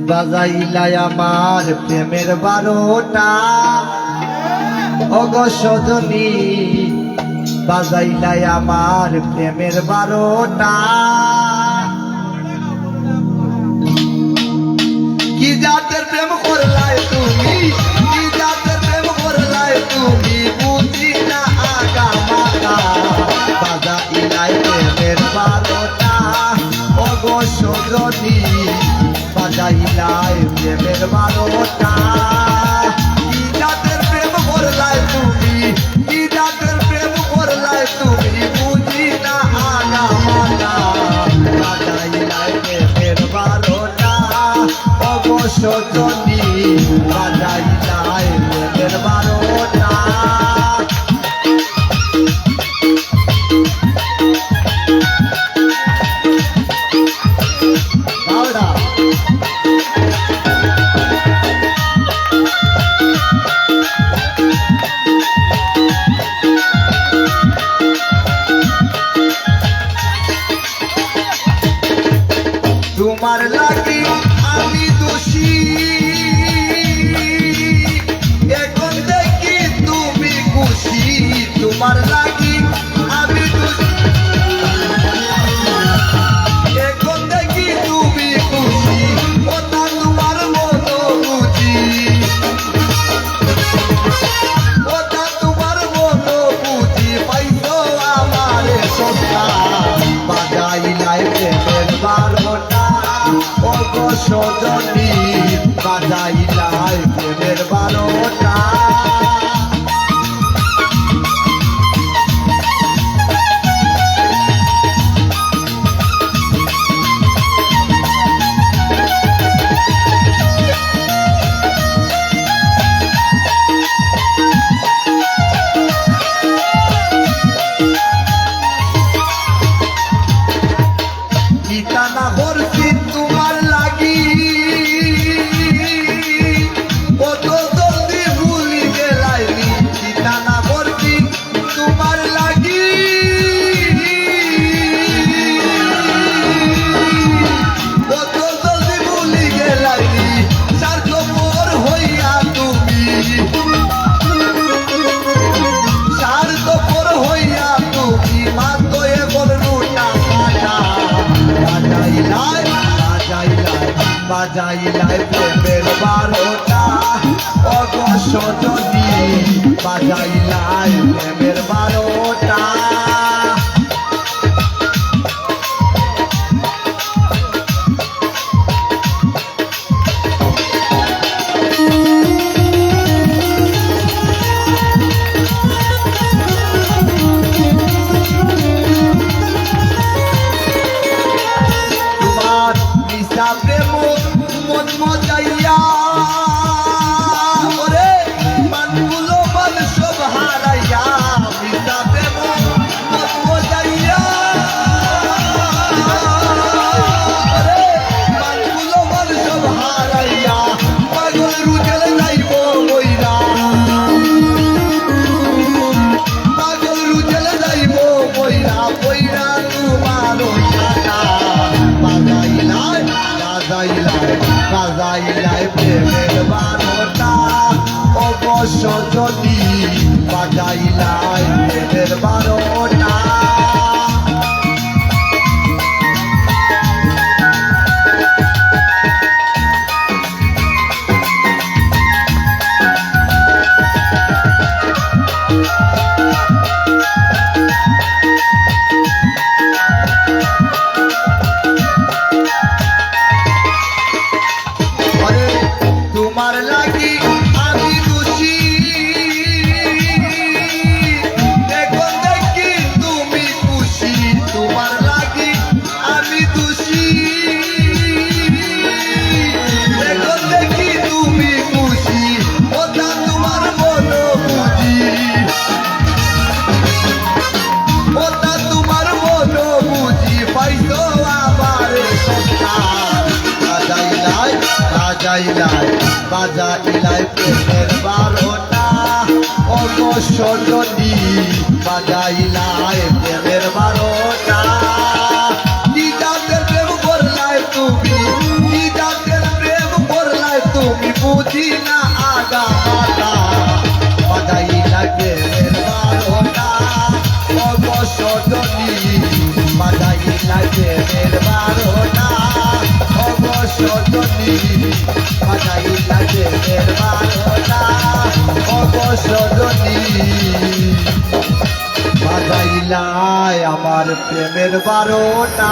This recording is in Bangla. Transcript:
বাজাইলাই আমার প্রেমের বারোটা ওগো সজনী, বাজাইলাই আমার প্রেমের বারোটা। কি জাতের প্রেম করলাই তুমি, কি জাতের প্রেম করলাই তুমি, বুঝি না আগা মাথা। বাজাইলাই প্রেমের বারোটা ওগো সজনী, বাজাইলাই প্রেমের বারোটা। কি জাতের প্রেম করলাই তুমি, কি জাতের প্রেম করলাই তুমি, বুঝি না আগা মাথা। বাজাইলাই প্রেমের বারোটা ওগো সজনী, বাজাইলাই প্রেমের বারোটা। তোমার লাগি আমি দোষী, এখন দেখি তুমি খুশি। তোমার লাগি আমি দোষী, এখন দেখি তুমি খুশি। ওটা তোমার মতো বুঝি, ওটা তোমার মতো বুঝি। পাইছো আমার সস্তা, বাজাইলাই প্রেমের বারোটা ওগো সজনী, বাজাইলাই প্রেমের বারোটা। ঠিকানা করছি তোমার লাগি, কত জলদি ভুলি গেলাইনি। ঠিকানা করছি তোমার লাগি, কত জলদি ভুলি গেলাইনি। স্বার্থপর হইয়া তুমি, স্বার্থপর হইয়া তুমি, মাত্র এখন রুটা কাটা। বাজাইলাই বাজাইলাই বাজাইলাই প্রেমের বারোটা ওগো সজনী, বাজাইলাই প্রেমের বারোটা। প্রেম মন মজাইয়া ওরে মানগুলো মান সব হারাইয়া। মিশা প্রেম মন মজাইয়া ওরে মানগুলো মান সব হারাইয়া। পাগল রুজেল যাইব বইরা, পাগল রুজেল যাইব বইরা, বইরা তোমার টাকা। বাজাইলাই বাজাইলাই বাজাইলাই প্রেমের বারোটা ওগো সজনী, বাজাইলাই প্রেমের বারোটা। তোমার লাগি আমি দোষী, এখন দেখি তুমি খুশি। তোমার লাগি আমি দোষী, এখন দেখি তুমি খুশি। ওটা তোমার মতো বুঝি, ওটা তোমার মতো বুঝি। পাইছো আমার সস্তা, বাজাইলাই বাজাইলাই বাজাইলাই প্রেমের বারোটা ওগো সজনী, বাজাইলাই প্রেমের বারোটা। কি জাতের প্রেম করলাই তুমি, বুঝি না আগা মাতা বাজাইলা প্রেমের বারোটা অবসরণী বাজাইলা প্রেমের বারোটা অবসরণী বাজাইলা প্রেমের বারোটা অবসরণী বাজাইলাই আমার প্রেমের বারোটা।